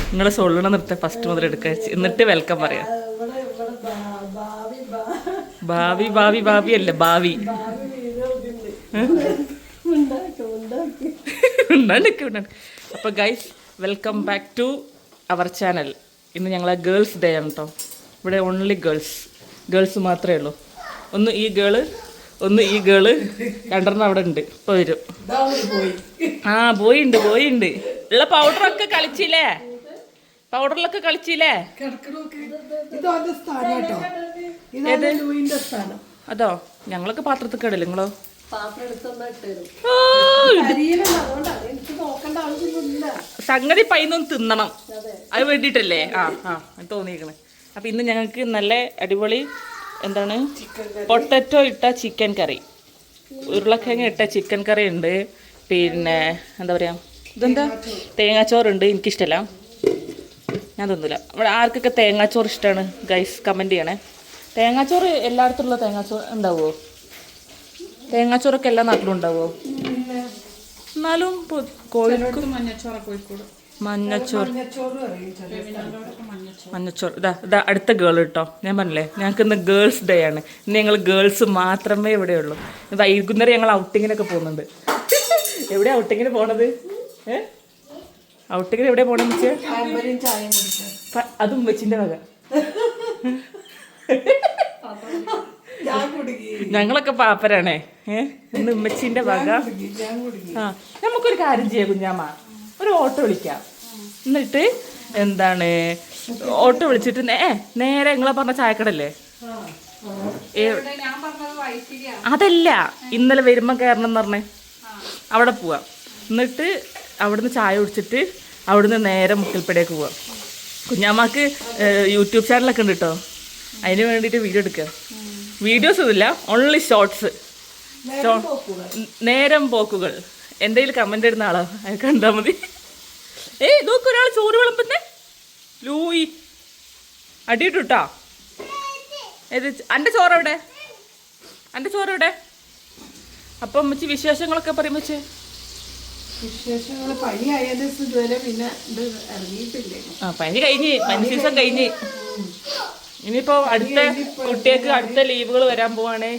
നിങ്ങളെ സൊല്ലണ നിർത്ത ഫസ്റ്റ് മുതൽ എടുക്ക എന്നിട്ട് വെൽക്കം പറയാം. ഭാവി ഭാവി ഭാവി അല്ല ഭാവി. അപ്പൊ guys welcome back to our channel. ഇന്ന് ഞങ്ങളെ ഗേൾസ് ഡേ ആണ് കേട്ടോ. ഇവിടെ ഓൺലി ഗേൾസ് മാത്രമേ ഉള്ളൂ. ഒന്ന് ഈ ഗേള്, ഒന്ന് ഈ ഗേള്, രണ്ടെണ്ണം അവിടെ ഉണ്ട്. ഇപ്പൊ വരും. ആ പോയിണ്ട് ഉള്ള പൗഡറൊക്കെ കളിച്ചില്ലേ? പൗഡറിലൊക്കെ കളിച്ചില്ലേ? അതോ ഞങ്ങളൊക്കെ പാത്രത്തിൽ കേടല്ലേ? നിങ്ങളോ? സംഗതി പൈന്നൊന്ന് തിന്നണം, അത് വേണ്ടിട്ടല്ലേ? തോന്നിയിരിക്കണേ. അപ്പൊ ഇന്ന് ഞങ്ങൾക്ക് നല്ല അടിപൊളി എന്താണ് പൊട്ടറ്റോ ഇട്ട ചിക്കൻ കറി, ഉരുളക്കിഴങ്ങ് ഇട്ട ചിക്കൻ കറി ഉണ്ട്. പിന്നെ എന്താ പറയാ, ഇതെന്താ തേങ്ങാച്ചോറുണ്ട്. എനിക്കിഷ്ടമല്ല, ഞാൻ തിന്നില്ല. ഇവിടെ ആർക്കൊക്കെ തേങ്ങാച്ചോറ് ഇഷ്ടമാണ് ഗൈസ് കമൻറ്റ് ചെയ്യണേ. തേങ്ങാച്ചോറ് എല്ലായിടത്തുള്ള തേങ്ങാച്ചോറ് ഉണ്ടാവുമോ? തേങ്ങാച്ചോറൊക്കെ എല്ലാ നാട്ടിലും ഉണ്ടാവുമോ? എന്നാലും കോഴിക്കോട് മഞ്ഞച്ചോറ് ഇതാ അടുത്ത ഗേൾ കേട്ടോ. ഞാൻ പറഞ്ഞില്ലേ ഞങ്ങൾക്ക് ഇന്ന് ഗേൾസ് ഡേ ആണ്. ഇന്ന് ഞങ്ങൾ ഗേൾസ് മാത്രമേ ഇവിടെ ഉള്ളൂ. വൈകുന്നേരം ഞങ്ങൾ ഔട്ടിങ്ങിനൊക്കെ പോകുന്നുണ്ട്. എവിടെയാ ഔട്ടിങ്ങിന് പോണത്? ഔട്ടിങ്ങിന് എവിടെയാ പോണെന്ന് വെച്ചാൽ അതും ഉമ്മച്ചിന്റെ വക. ഞങ്ങളൊക്കെ പാപ്പരാണേ. ഇന്ന് ഉമ്മച്ചിന്റെ വക. നമുക്കൊരു കാര്യം ചെയ്യാം കുഞ്ഞാമ്മ, ഒരു ഓട്ടോ വിളിക്കാം. എന്നിട്ട് എന്താണ് ഓട്ടോ വിളിച്ചിട്ട് നേരെ നിങ്ങളെ പറഞ്ഞ ചായക്കടല്ലേ? അതല്ല, ഇന്നലെ വരുമ്പോ കയറണം എന്ന് പറഞ്ഞേ, അവിടെ പോവാം. എന്നിട്ട് അവിടുന്ന് ചായ കുടിച്ചിട്ട് അവിടുന്ന് നേരെ മുക്കൽപ്പടിയേക്ക് പോവാം. കുഞ്ഞാമ്മക്ക് യൂട്യൂബ് ചാനലൊക്കെ ഉണ്ട് കേട്ടോ. അതിന് വേണ്ടിയിട്ട് വീഡിയോ എടുക്കുക. വീഡിയോസ് ഒന്നുമില്ല, ഓൺലി ഷോർട്സ്, നേരം പോക്കുകൾ. എന്തെങ്കിലും കമന്റ് ഇടുന്ന ആളോ അത് കണ്ടാൽ മതി. നോക്ക്, ഒരാൾ ചോറ് വിളമ്പുന്നേ. ലൂയി അടിയിട്ടാ. എൻ്റെ ചോറെവിടെ? അപ്പം അമ്മച്ചി വിശേഷങ്ങളൊക്കെ പറയും. വെച്ച് പനി കഴിഞ്ഞ്, പനി സീസൺ കഴിഞ്ഞ്. ഇനിയിപ്പോ അടുത്ത കുട്ടികൾക്ക് അടുത്ത ലീവുകൾ വരാൻ പോവാണ്.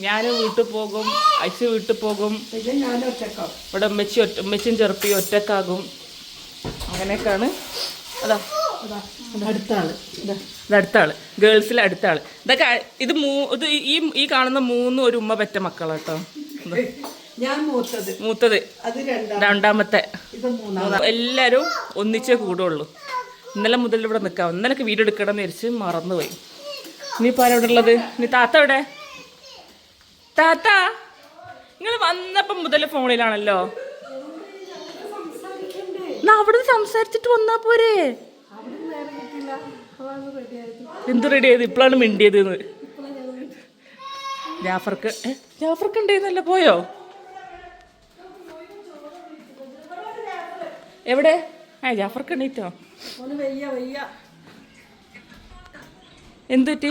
ഞാൻ വീട്ടിൽ പോകും, അച്ഛൻ വീട്ടിൽ പോകും. ഇവിടെ ഉമ്മച്ചിയും ചെറുപ്പിയും ഒറ്റക്കാകും. അങ്ങനെയൊക്കെയാണ്. അടുത്ത ആള് ഗേൾസിൽ അടുത്ത ആള്. ഇതൊക്കെ ഇത് ഈ കാണുന്ന മൂന്നും ഒരു ഉമ്മ പെറ്റ മക്കളാട്ടോ. മൂത്തത്, രണ്ടാമത്തെ. എല്ലാരും ഒന്നിച്ചേ കൂടുള്ളൂ. ഇന്നലെ മുതൽ ഇവിടെ നിൽക്കാം. ഇന്നലെയൊക്കെ വീഡിയോ എടുക്കണം എന്ന് വിചാരിച്ച് മറന്നുപോയി. ഇനിയിപ്പോൾ ആരാ ഇവിടെ ഉള്ളത്? ഇനി താത്ത എവിടെ? താത്ത നിങ്ങൾ വന്നപ്പം മുതൽ ഫോണിലാണല്ലോ. അവിടുന്ന് സംസാരിച്ചിട്ട് വന്നാ പോരെ? എന്ത് റെഡി ആയത്? ഇപ്പോഴാണ് മിണ്ടിയത്. ജാഫർക്ക് ഉണ്ടായിരുന്നല്ലോ, പോയോ? എവിടെ? ജാഫർക്ക് എണീറ്റോ? എന്തുപറ്റി?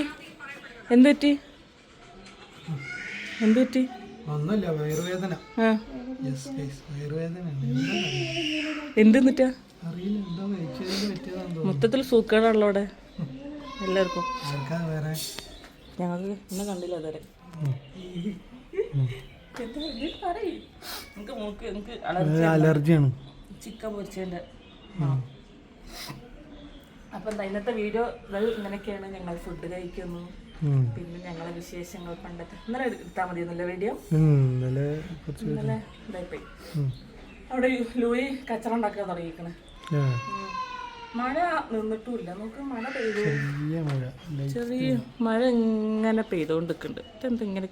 എന്തിട്ടാ? മൊത്തത്തിൽ സൂക്കേടാണല്ലോ അവിടെ എല്ലാവർക്കും. ഞങ്ങൾക്ക് ഇന്നെ കണ്ടില്ല അതുവരെ. അലർജിയാണ് ചിക്കൻ പൊരിച്ചതിൻ്റെ. അപ്പം ഇന്നത്തെ വീഡിയോ ഇങ്ങനെയൊക്കെയാണ്. ഞങ്ങൾ ഫുഡ് കഴിക്കുന്നു, പിന്നെ ഞങ്ങളെ വിശേഷങ്ങൾ. പണ്ടത്തെ ഇന്നലെ എടുത്താൽ മതിയെന്നല്ലേ വീഡിയോ? ഇന്നലെ ഇതായിപ്പോയി. അവിടെ ലൂയി കച്ചറ ഉണ്ടാക്കാൻ തുടങ്ങിയിരിക്കണേ. മഴ നിന്നിട്ടുമില്ല. നമുക്ക് മഴ പെയ്തു, ചെറിയ മഴ ഇങ്ങനെ പെയ്തുകൊണ്ടിരിക്കുന്നുണ്ട്. ഇതെന്തിങ്ങനെ?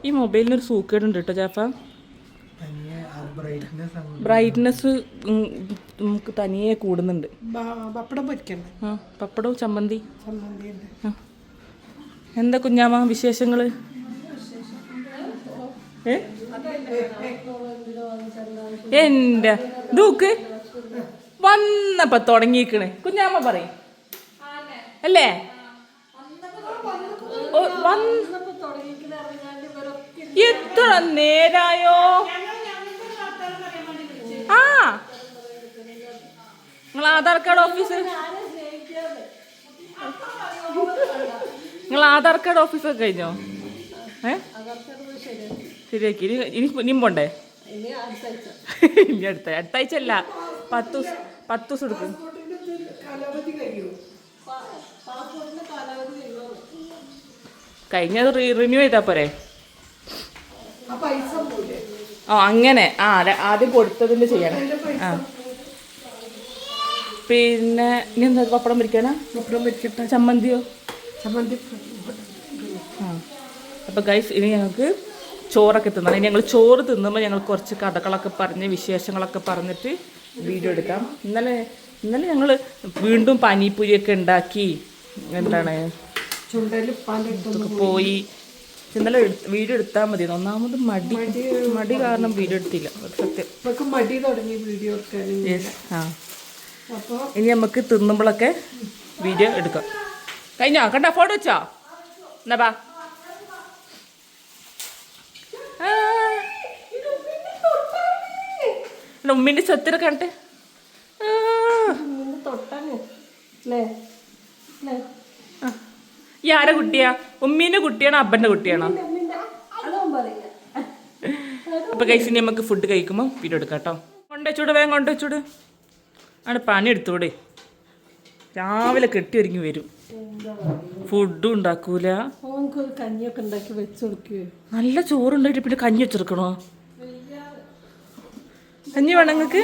ഈ മൊബൈലിനൊരു സൂക്കേടുണ്ട് കേട്ടോ ജാഫ. ബ്രൈറ്റ്നെസ് നമുക്ക് തനിയെ കൂടുന്നുണ്ട്. പപ്പടവും ചമ്മന്തി. എന്താ കുഞ്ഞാമ്മ വിശേഷങ്ങള്? എൻ്റെ ദൂക്ക് വന്നപ്പോ തുടങ്ങിക്കണേ. കുഞ്ഞാമ്മ പറയും അല്ലേ? എത്ര നേരായോ? ആ ആധാർ കാർഡ് ഓഫീസ് നിങ്ങൾ ആധാർ കാർഡ് ഓഫീസൊക്കെ കഴിഞ്ഞോ? ശരിയാക്കി ഇനിയും പോണ്ടേ? ഇനി അടുത്ത ആഴ്ച അല്ല, 10 ദിവസം എടുക്കും. കഴിഞ്ഞത് റിന്യൂ ചെയ്താ പോരെ? അങ്ങനെ ആദ്യം കൊടുത്തതിന്റെ ചെയ്യണം. ആ പിന്നെ ഇനി എന്താ പപ്പടം പൊരിക്കാനാ? പപ്പടം പൊരിക്കട്ടെ. ചമ്മന്തിയോ? ചമ്മന്തി. ആ അപ്പോൾ ഗൈസ് ഇനി ഞങ്ങൾക്ക് ചോറൊക്കെ തിന്നണം. ഇനി ഞങ്ങൾ ചോറ് തിന്നുമ്പോൾ ഞങ്ങൾ കുറച്ച് കഥകളൊക്കെ പറഞ്ഞ് വിശേഷങ്ങളൊക്കെ പറഞ്ഞിട്ട് വീഡിയോ എടുക്കാം. ഇന്നലെ ഞങ്ങൾ വീണ്ടും പാനിപ്പൂരിയൊക്കെ ഉണ്ടാക്കി എന്താണ് പോയി. ഇന്നലെ വീഡിയോ എടുത്താൽ മതി. ഒന്നാമത് മടി കാരണം വീഡിയോ എടുത്തില്ല. സത്യം മടി തുടങ്ങി വീഡിയോ എടുക്കാൻ. ആ ഇനി നമുക്ക് തിന്നുമ്പോഴൊക്കെ വീഡിയോ എടുക്കാം. കഴിഞ്ഞോ? കണ്ട ഫോട്ടോ വെച്ചോ? എന്നാ ബാ. ഉമ്മിന്റെ സ്വത്തിനെ കണ്ടേ. ഈ ആരെ കുട്ടിയാ? ഉമ്മീന്റെ കുട്ടിയാണോ അപ്പന്റെ കുട്ടിയാണോ? അപ്പൊ കഴിച്ചിനി നമുക്ക് ഫുഡ് കഴിക്കുമ്പോൾ വീഡിയോ എടുക്കാം കേട്ടോ. കൊണ്ടുവച്ചൂട്, വേഗം കൊണ്ടുവച്ചൂട്. അവിടെ പണി എടുത്തൂടെ. രാവിലെ കെട്ടി ഒരുങ്ങി വരും. ഫുഡും ഉണ്ടാക്കൂല. കഞ്ഞിയൊക്കെ ഉണ്ടാക്കി വെച്ച് കൊടുക്കുക. നല്ല ചോറുണ്ടായിട്ട് പിന്നെ കഞ്ഞി വെച്ചെടുക്കണോ? കഞ്ഞി വേണം നിങ്ങൾക്ക്?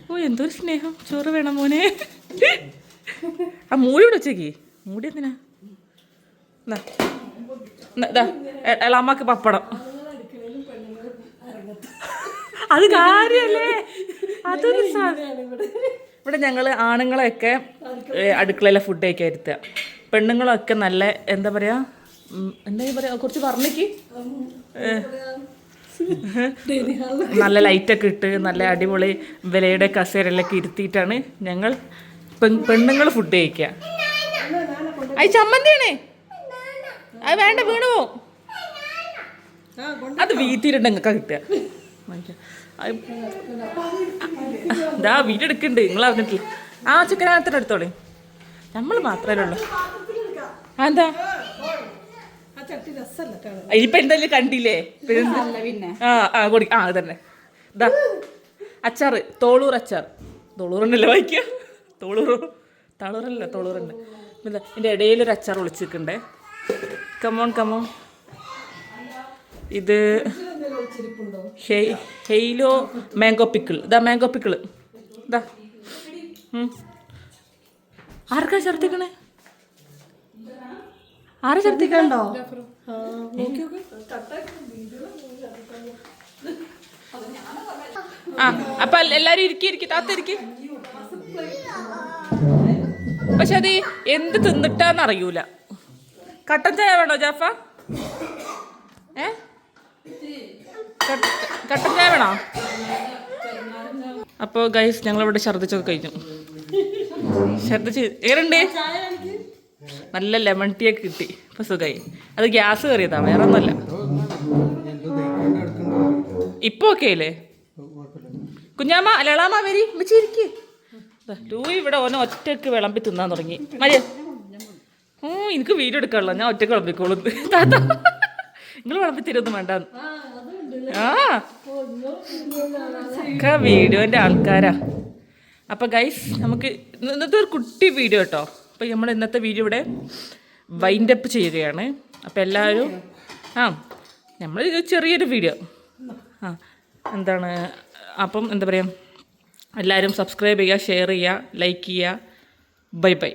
ഓ എന്തൊരു സ്നേഹം. ചോറ് വേണം മോനെ. ആ മൂടി ഇവിടെ വെച്ചേക്ക്. മൂടി എന്തിനാ? എളാമ്മക്ക് പപ്പടം. അത് കാര്യല്ലേ? അതൊരു ഇവിടെ ഞങ്ങൾ ആണുങ്ങളെയൊക്കെ അടുക്കളയിലെ ഫുഡ് കഴിക്കാൻ ഇരുത്തുക. പെണ്ണുങ്ങളൊക്കെ നല്ല എന്താ പറയാ കുറച്ച് പറഞ്ഞേക്ക് നല്ല ലൈറ്റൊക്കെ ഇട്ട് നല്ല അടിപൊളി വിലയുടെ കസേരയിലൊക്കെ ഇരുത്തിയിട്ടാണ് ഞങ്ങൾ പെണ്ണുങ്ങൾ ഫുഡ് കഴിക്കുക. അത് ചമ്മന്തിയാണേ. അത് വേണ്ട, വീണു പോവും. അത് വീട്ടിലിട്ട് നിങ്ങൾക്ക് കിട്ടുക. ഇതാ വീഡിയോ എടുക്കണ്ട്. നിങ്ങൾ അറിഞ്ഞിട്ടില്ല. ആ ചിക്കനകത്തിന് എടുത്തോളേ. നമ്മൾ മാത്രമേ ഉള്ളൂ. എന്താ ഇനിയിപ്പോ എന്തായാലും കണ്ടില്ലേ? അത് തന്നെ. ഇതാ അച്ചാറ്, തോളൂർ അച്ചാർ. തോളൂറന്നല്ലേ വായിക്കുക? തളൂറല്ല തോളൂറുണ്ട്. ഇതിൻ്റെ ഇടയിലൊരു അച്ചാർ ഒളിച്ചിരിക്കണ്ടേ. കമോൺ. ഇത് ഹെയിലോ മാംഗോ പിക്കിൾ. ഇതാ മാംഗോ പിക്കിൾ. ഇതാ ആർക്കാ ഛർദിക്കണേ? ആരെ ഛർദിക്കണ്ടോ? ആ അപ്പൊ എല്ലാരും ഇരിക്കി താത്തിരിക്കി. പക്ഷെ അത് എന്ത് തിന്നിട്ടാന്നറിയൂല. കട്ടൻ ചായ വേണോ ജാഫ? കട്ടൻ ചായ വേണോ? അപ്പോൾ ഗൈസ് ഞങ്ങളിവിടെ ഛർദിച്ചൊക്കെ കഴിഞ്ഞു. ഛർദിച്ച് എങ്ങനെയുണ്ട്? നല്ല ലെമൺ ടീ ഒക്കെ കിട്ടി. ഇപ്പം സുഖമായി. അത് ഗ്യാസ് കയറിയതാ, വേറെ ഒന്നുമല്ല. ഇപ്പൊ ഓക്കെ അല്ലേ? കുഞ്ഞാമ്മ ലളാമ്മ വരി വെച്ചിരിക്ക്. ലൂയി ഇവിടെ ഓനെ ഒറ്റക്ക് വിളമ്പി തിന്നാൻ തുടങ്ങി. മഴ എനിക്ക് വീഡിയോ എടുക്കാനുള്ള, ഞാൻ ഒറ്റക്ക് വിളമ്പിക്കോളും. താത്ത നിങ്ങൾ വിളമ്പി തരുമൊന്നും വേണ്ട. വീഡിയോന്റെ ആൾക്കാരാ. അപ്പൊ ഗൈസ് നമുക്ക് ഇന്നത്തെ ഒരു കുട്ടി വീഡിയോ കേട്ടോ. അപ്പൊ നമ്മൾ ഇന്നത്തെ വീഡിയോ ഇവിടെ വൈൻഡപ്പ് ചെയ്യുകയാണ്. അപ്പൊ എല്ലാവരും നമ്മൾ ചെറിയൊരു വീഡിയോ എന്താണ് അപ്പം എന്താ പറയുക, എല്ലാവരും സബ്സ്ക്രൈബ് ചെയ്യുക, ഷെയർ ചെയ്യുക, ലൈക്ക് ചെയ്യുക. ബൈ.